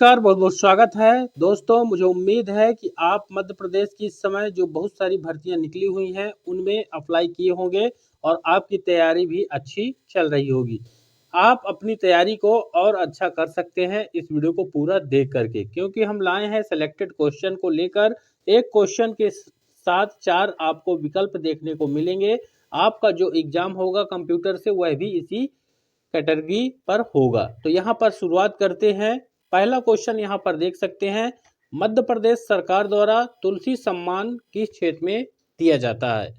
नमस्कार, बहुत बहुत स्वागत है दोस्तों। मुझे उम्मीद है कि आप मध्य प्रदेश की इस समय जो बहुत सारी भर्तियां निकली हुई हैं उनमें अप्लाई किए होंगे और आपकी तैयारी भी अच्छी चल रही होगी। आप अपनी तैयारी को और अच्छा कर सकते हैं इस वीडियो को पूरा देख करके, क्योंकि हम लाए हैं सेलेक्टेड क्वेश्चन को लेकर। एक क्वेश्चन के साथ 4 आपको विकल्प देखने को मिलेंगे। आपका जो एग्जाम होगा कंप्यूटर से वह भी इसी कैटेगरी पर होगा। तो यहाँ पर शुरुआत करते हैं। पहला क्वेश्चन यहाँ पर देख सकते हैं, मध्य प्रदेश सरकार द्वारा तुलसी सम्मान किस क्षेत्र में दिया जाता है।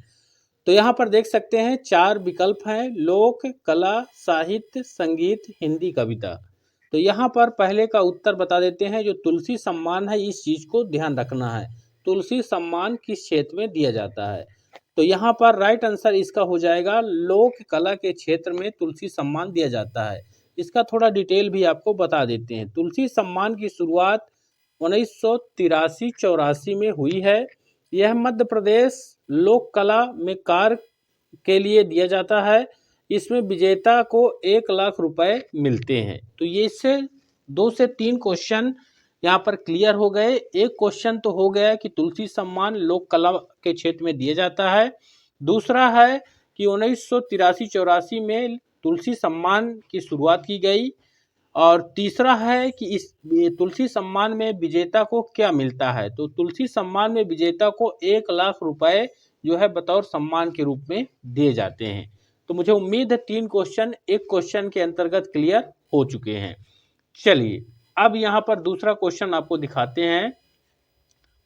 तो यहाँ पर देख सकते हैं 4 विकल्प हैं, लोक, कला, साहित्य, संगीत, हिंदी, कविता। तो यहाँ पर पहले का उत्तर बता देते हैं। जो तुलसी सम्मान है, इस चीज को ध्यान रखना है, तुलसी सम्मान किस क्षेत्र में दिया जाता है। तो यहाँ पर राइट आंसर इसका हो जाएगा, लोक कला के क्षेत्र में तुलसी सम्मान दिया जाता है। इसका थोड़ा डिटेल भी आपको बता देते हैं। तुलसी सम्मान की शुरुआत 1983-84 में हुई है। यह मध्य प्रदेश लोक कला में कार्य के लिए दिया जाता है। इसमें विजेता को 1 लाख रुपए मिलते हैं। तो ये इससे 2 से 3 क्वेश्चन यहाँ पर क्लियर हो गए। एक क्वेश्चन तो हो गया कि तुलसी सम्मान लोक कला के क्षेत्र में दिया जाता है। दूसरा है कि 1983-84 में तुलसी सम्मान की शुरुआत की गई। और तीसरा है कि इस तुलसी सम्मान में विजेता को क्या मिलता है। तो तुलसी सम्मान में विजेता को 1 लाख रुपए जो है बतौर सम्मान के रूप में दिए जाते हैं। तो मुझे उम्मीद है 3 क्वेश्चन एक क्वेश्चन के अंतर्गत क्लियर हो चुके हैं। चलिए अब यहाँ पर दूसरा क्वेश्चन आपको दिखाते हैं।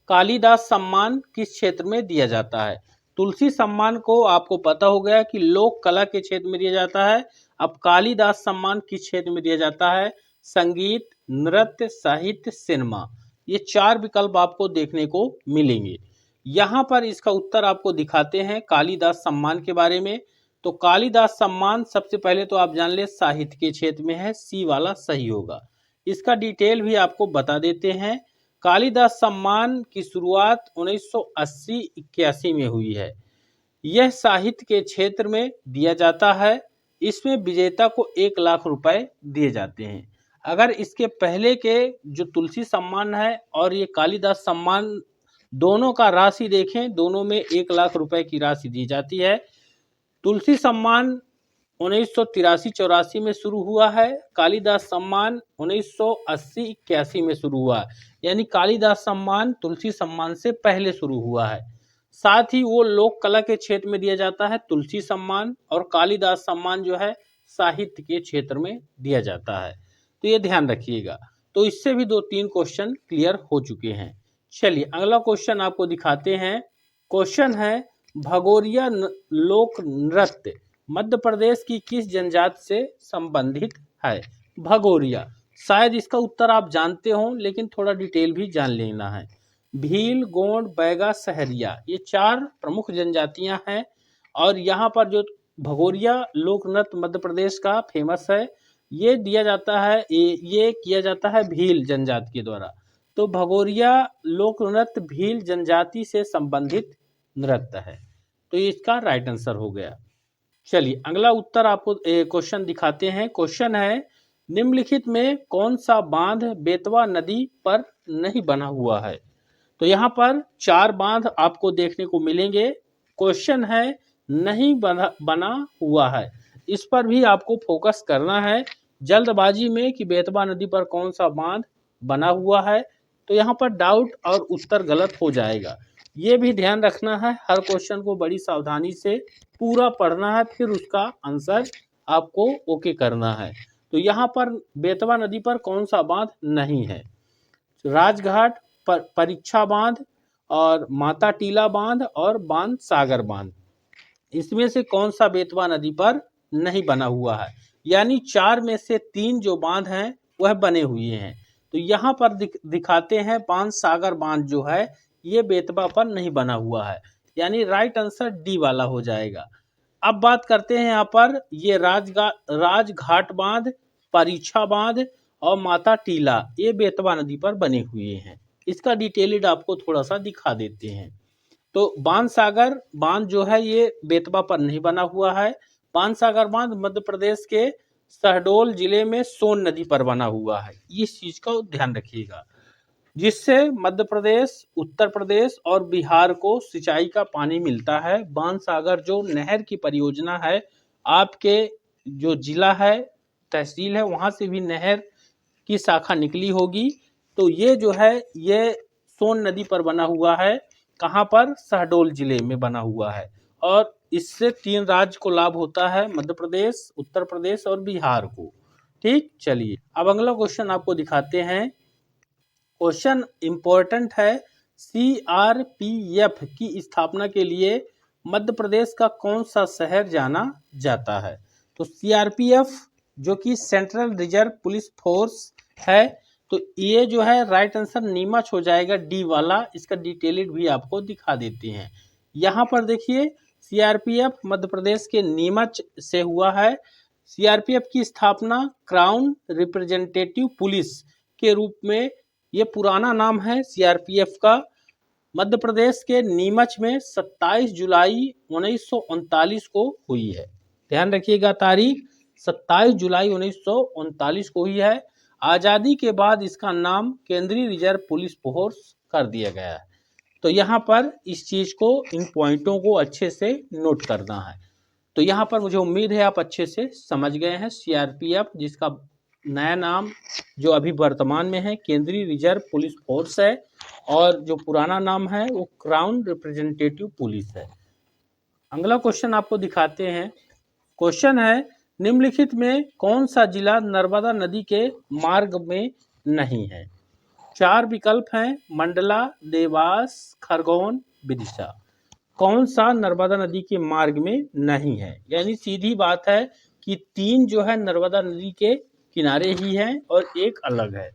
कालिदास सम्मान किस क्षेत्र में दिया जाता है। तुलसी सम्मान को आपको पता हो गया कि लोक कला के क्षेत्र में दिया जाता है। अब कालिदास सम्मान किस क्षेत्र में दिया जाता है। संगीत, नृत्य, साहित्य, सिनेमा। ये 4 विकल्प आपको देखने को मिलेंगे। यहाँ पर इसका उत्तर आपको दिखाते हैं कालिदास सम्मान के बारे में। तो कालिदास सम्मान सबसे पहले तो आप जान ले साहित्य के क्षेत्र में है, सी वाला सही होगा। इसका डिटेल भी आपको बता देते हैं। कालिदास सम्मान की शुरुआत 1980-81 में हुई है। यह साहित्य के क्षेत्र में दिया जाता है। इसमें विजेता को 1 लाख रुपए दिए जाते हैं। अगर इसके पहले के जो तुलसी सम्मान है और ये कालिदास सम्मान दोनों का राशि देखें, दोनों में 1 लाख रुपए की राशि दी जाती है। तुलसी सम्मान 1983-84 में शुरू हुआ है। कालिदास सम्मान 1980-81 में शुरू हुआ है। यानी कालिदास सम्मान तुलसी सम्मान से पहले शुरू हुआ है। साथ ही वो लोक कला के क्षेत्र में दिया जाता है तुलसी सम्मान, और कालिदास सम्मान जो है साहित्य के क्षेत्र में दिया जाता है। तो ये ध्यान रखिएगा। तो इससे भी 2-3 क्वेश्चन क्लियर हो चुके हैं। चलिए अगला क्वेश्चन आपको दिखाते हैं। क्वेश्चन है, भगोरिया लोक नृत्य मध्य प्रदेश की किस जनजाति से संबंधित है। भगोरिया, शायद इसका उत्तर आप जानते हो लेकिन थोड़ा डिटेल भी जान लेना है। भील, गोंड, बैगा, सहरिया, ये 4 प्रमुख जनजातियां हैं। और यहाँ पर जो भगोरिया लोक नृत्य मध्य प्रदेश का फेमस है, ये दिया जाता है, ये किया जाता है भील जनजाति के द्वारा। तो भगोरिया लोक नृत्य भील जनजाति से संबंधित नृत्य है। तो इसका राइट आंसर हो गया। चलिए अगला उत्तर आपको क्वेश्चन दिखाते हैं। क्वेश्चन है, निम्नलिखित में कौन सा बांध बेतवा नदी पर नहीं बना हुआ है। तो यहाँ पर 4 बांध आपको देखने को मिलेंगे। क्वेश्चन है नहीं बना हुआ है, इस पर भी आपको फोकस करना है जल्दबाजी में कि बेतवा नदी पर कौन सा बांध बना हुआ है। तो यहाँ पर डाउट और उत्तर गलत हो जाएगा। ये भी ध्यान रखना है, हर क्वेश्चन को बड़ी सावधानी से पूरा पढ़ना है, फिर उसका आंसर आपको ओके करना है। तो यहाँ पर बेतवा नदी पर कौन सा बांध नहीं है। राजघाट, परीक्षा बांध, और माता टीला बांध, और बांध सागर बांध, इसमें से कौन सा बेतवा नदी पर नहीं बना हुआ है। यानी 4 में से 3 जो बांध हैं वह बने हुए हैं। तो यहाँ पर दिखाते हैं बांध सागर बांध जो है ये बेतवा पर नहीं बना हुआ है। यानी राइट आंसर डी वाला हो जाएगा। अब बात करते हैं यहाँ पर ये राजघाट बांध, परीक्षा बांध और माता टीला, ये बेतवा नदी पर बने हुए हैं। इसका डिटेल्ड आपको थोड़ा सा दिखा देते हैं। तो बांध सागर बांध जो है ये बेतवा पर नहीं बना हुआ है। बांध सागर बांध मध्य प्रदेश के शहडोल जिले में सोन नदी पर बना हुआ है। इस चीज का ध्यान रखिएगा, जिससे मध्य प्रदेश, उत्तर प्रदेश और बिहार को सिंचाई का पानी मिलता है। बाणसागर जो नहर की परियोजना है, आपके जो जिला है, तहसील है, वहां से भी नहर की शाखा निकली होगी। तो ये जो है ये सोन नदी पर बना हुआ है। कहाँ पर? शहडोल जिले में बना हुआ है। और इससे 3 राज्य को लाभ होता है, मध्य प्रदेश, उत्तर प्रदेश और बिहार को। ठीक, चलिए अब अगला क्वेश्चन आपको दिखाते हैं। क्वेश्चन इंपॉर्टेंट है। सीआरपीएफ की स्थापना के लिए मध्य प्रदेश का कौन सा शहर जाना जाता है? तो सीआरपीएफ जो कि सेंट्रल रिजर्व पुलिस फोर्स है, तो ये जो है राइट आंसर नीमच हो जाएगा, डी वाला। इसका डिटेल्ड भी आपको दिखा देते हैं। यहाँ पर देखिए, सीआरपीएफ मध्य प्रदेश के नीमच से हुआ है। सीआरपीएफ की स्थापना क्राउन रिप्रेजेंटेटिव पुलिस के रूप में, ये पुराना नाम है सीआरपीएफ का, मध्य प्रदेश के नीमच में 27 जुलाई 1939 को हुई है। ध्यान रखिएगा तारीख, 27 जुलाई 1939 को हुई है। आज़ादी के बाद इसका नाम केंद्रीय रिजर्व पुलिस फोर्स कर दिया गया है। तो यहाँ पर इस चीज को, इन पॉइंटों को अच्छे से नोट करना है। तो यहाँ पर मुझे उम्मीद है आप अच्छे से समझ गए हैं। सीआरपीएफ जिसका नया नाम जो अभी वर्तमान में है केंद्रीय रिजर्व पुलिस फोर्स है, और जो पुराना नाम है वो क्राउन रिप्रेजेंटेटिव पुलिस है। अगला क्वेश्चन आपको दिखाते हैं। क्वेश्चन है, निम्नलिखित में कौन सा जिला नर्मदा नदी के मार्ग में नहीं है? 4 विकल्प हैं, मंडला, देवास, खरगोन, विदिशा। कौन सा नर्मदा नदी के मार्ग में नहीं है? यानी सीधी बात है कि 3 जो है नर्मदा नदी के किनारे ही है और एक अलग है।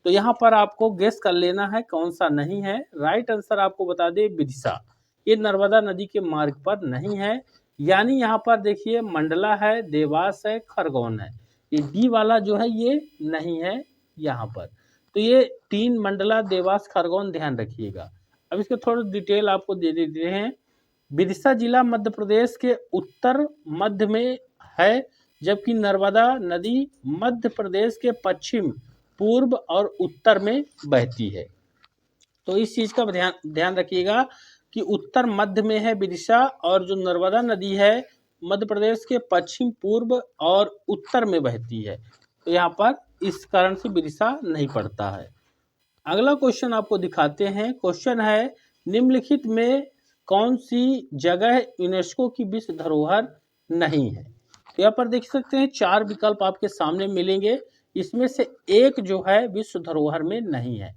तो यहाँ पर आपको गेस कर लेना है कौन सा नहीं है। राइट आंसर आपको बता दे, विदिशा। ये नर्मदा नदी के मार्ग पर नहीं है। यानी यहाँ पर देखिए, मंडला है, देवास है, खरगोन है। ये डी वाला जो है ये नहीं है यहाँ पर। तो ये 3 मंडला, देवास, खरगोन ध्यान रखिएगा। अब इसके थोड़ा डिटेल आपको दे देते हैं। विदिशा जिला मध्य प्रदेश के उत्तर मध्य में है, जबकि नर्मदा नदी मध्य प्रदेश के पश्चिम, पूर्व और उत्तर में बहती है। तो इस चीज का ध्यान रखिएगा कि उत्तर मध्य में है विदिशा, और जो नर्मदा नदी है मध्य प्रदेश के पश्चिम, पूर्व और उत्तर में बहती है। तो यहाँ पर इस कारण से विदिशा नहीं पड़ता है। अगला क्वेश्चन आपको दिखाते हैं। क्वेश्चन है, निम्नलिखित में कौन सी जगह यूनेस्को की विश्व धरोहर नहीं है? तो यहाँ पर देख सकते हैं 4 विकल्प आपके सामने मिलेंगे। इसमें से एक जो है विश्व धरोहर में नहीं है।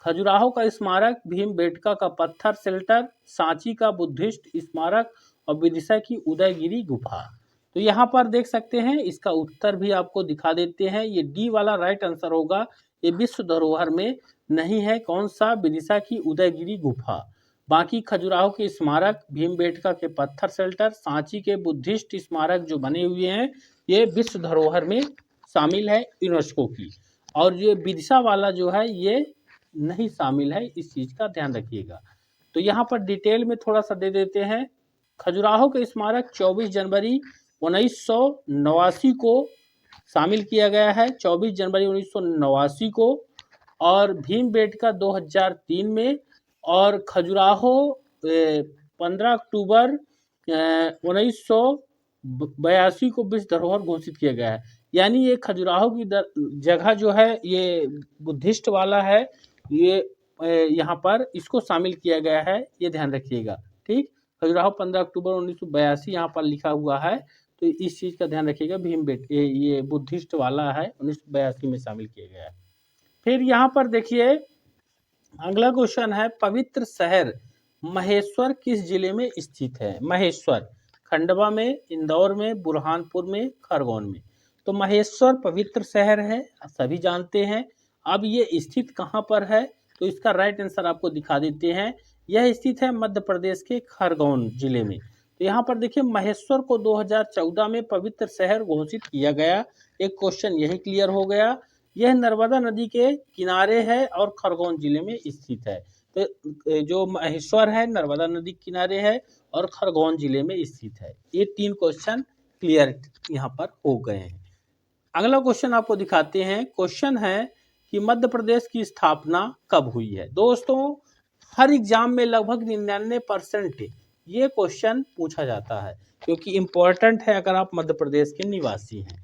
खजुराहो का स्मारक, भीमबेटका का पत्थर शेल्टर, सांची का बुद्धिस्ट स्मारक और विदिशा की उदयगिरी गुफा। तो यहाँ पर देख सकते हैं, इसका उत्तर भी आपको दिखा देते हैं। ये डी वाला राइट आंसर होगा। ये विश्व धरोहर में नहीं है। कौन सा? विदिशा की उदयगिरी गुफा। बाकी खजुराहो के स्मारक, भीमबेटका के पत्थर शेल्टर, सांची के बुद्धिस्ट स्मारक जो बने हुए हैं, ये विश्व धरोहर में शामिल है यूनेस्को की। और ये विदिशा वाला जो है ये नहीं शामिल है। इस चीज का ध्यान रखिएगा। तो यहाँ पर डिटेल में थोड़ा सा दे देते हैं। खजुराहो के स्मारक 24 जनवरी 1989 को शामिल किया गया है, 24 जनवरी 1989 को। और भीमबेटका 2003 में, और खजुराहो 15 अक्टूबर 1982 को विश्व धरोहर घोषित किया गया है। यानी ये खजुराहो की जगह जो है ये बुद्धिस्ट वाला है, ये यहाँ पर इसको शामिल किया गया है, ये ध्यान रखिएगा। ठीक, खजुराहो 15 अक्टूबर 1982 यहाँ पर लिखा हुआ है, तो इस चीज़ का ध्यान रखिएगा। ये बुद्धिस्ट वाला है, 1982 में शामिल किया गया है। फिर यहाँ पर देखिए अगला क्वेश्चन है, पवित्र शहर महेश्वर किस जिले में स्थित है? महेश्वर खंडवा में, इंदौर में, बुरहानपुर में, खरगोन में। तो महेश्वर पवित्र शहर है, सभी जानते हैं। अब ये स्थित कहाँ पर है? तो इसका राइट आंसर आपको दिखा देते हैं। यह स्थित है मध्य प्रदेश के खरगोन जिले में। तो यहाँ पर देखिए, महेश्वर को 2014 में पवित्र शहर घोषित किया गया। एक क्वेश्चन यही क्लियर हो गया। यह नर्मदा नदी के किनारे है और खरगोन जिले में स्थित है। तो जो महेश्वर है नर्मदा नदी के किनारे है और खरगोन जिले में स्थित है। ये 3 क्वेश्चन क्लियर यहाँ पर हो गए हैं। अगला क्वेश्चन आपको दिखाते हैं। क्वेश्चन है कि मध्य प्रदेश की स्थापना कब हुई है। दोस्तों हर एग्जाम में लगभग 99% ये क्वेश्चन पूछा जाता है, क्योंकि इम्पोर्टेंट है। अगर आप मध्य प्रदेश के निवासी हैं,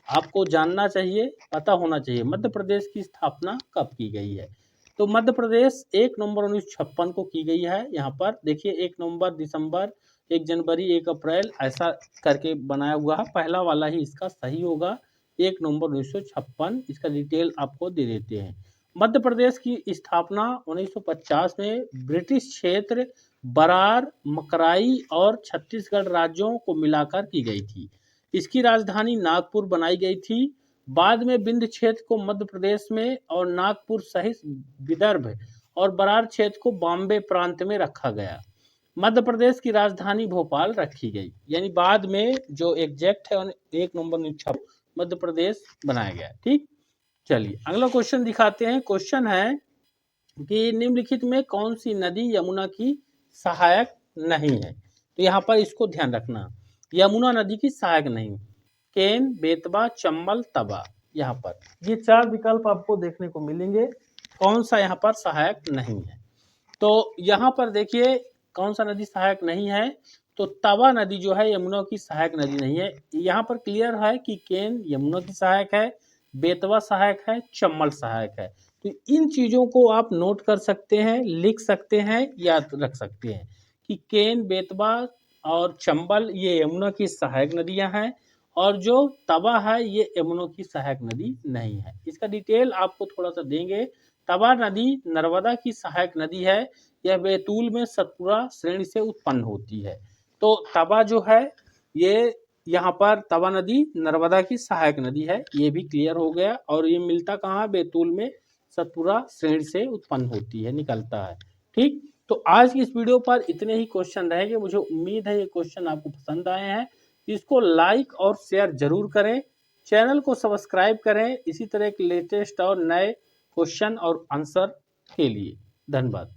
आपको जानना चाहिए, पता होना चाहिए मध्य प्रदेश की स्थापना कब की गई है। तो मध्य प्रदेश 1 नवंबर 1956 को की गई है। यहाँ पर देखिए 1 नवंबर, दिसंबर, 1 जनवरी, 1 अप्रैल ऐसा करके बनाया हुआ है। पहला वाला ही इसका सही होगा, 1 नवंबर 1956। इसका डिटेल आपको दे देते हैं। मध्य प्रदेश की स्थापना 1950 में ब्रिटिश क्षेत्र बरार, मकराई और छत्तीसगढ़ राज्यों को मिलाकर की गई थी। इसकी राजधानी नागपुर बनाई गई थी। बाद में विंध्य क्षेत्र को मध्य प्रदेश में और नागपुर सहित विदर्भ और बरार क्षेत्र को बॉम्बे प्रांत में रखा गया। मध्य प्रदेश की राजधानी भोपाल रखी गई। यानी बाद में जो एग्जैक्ट है 1 नवंबर 1956 मध्य प्रदेश बनाया गया। ठीक, चलिए अगला क्वेश्चन दिखाते हैं। क्वेश्चन है कि निम्नलिखित में कौन सी नदी यमुना की सहायक नहीं है। तो यहाँ पर इसको ध्यान रखना, यमुना नदी की सहायक नहीं। केन, बेतवा, चंबल, तवा, यहाँ पर ये 4 विकल्प आपको देखने को मिलेंगे। कौन सा यहाँ पर सहायक नहीं है। तो यहाँ पर देखिए कौन सा नदी सहायक नहीं है। तो तवा नदी जो है यमुना की सहायक नदी नहीं है। यहाँ पर क्लियर है कि केन यमुना की सहायक है, बेतवा सहायक है, चंबल सहायक है। तो इन चीज़ों को आप नोट कर सकते हैं, लिख सकते हैं, याद रख सकते हैं कि केन, बेतवा और चंबल ये यमुना की सहायक नदियां हैं, और जो तवा है ये यमुना की सहायक नदी नहीं है। इसका डिटेल आपको थोड़ा सा देंगे। तवा नदी नर्मदा की सहायक नदी है। यह बैतूल में सतपुरा श्रेणी से उत्पन्न होती है। तो तवा जो है ये यहाँ पर तवा नदी नर्मदा की सहायक नदी है, ये भी क्लियर हो गया। और ये मिलता कहाँ है, बैतूल में सतपुरा श्रेणी से उत्पन्न होती है, निकलता है। ठीक, तो आज की इस वीडियो पर इतने ही क्वेश्चन रहेंगे। मुझे उम्मीद है ये क्वेश्चन आपको पसंद आए हैं। इसको लाइक और शेयर जरूर करें, चैनल को सब्सक्राइब करें इसी तरह के लेटेस्ट और नए क्वेश्चन और आंसर के लिए। धन्यवाद।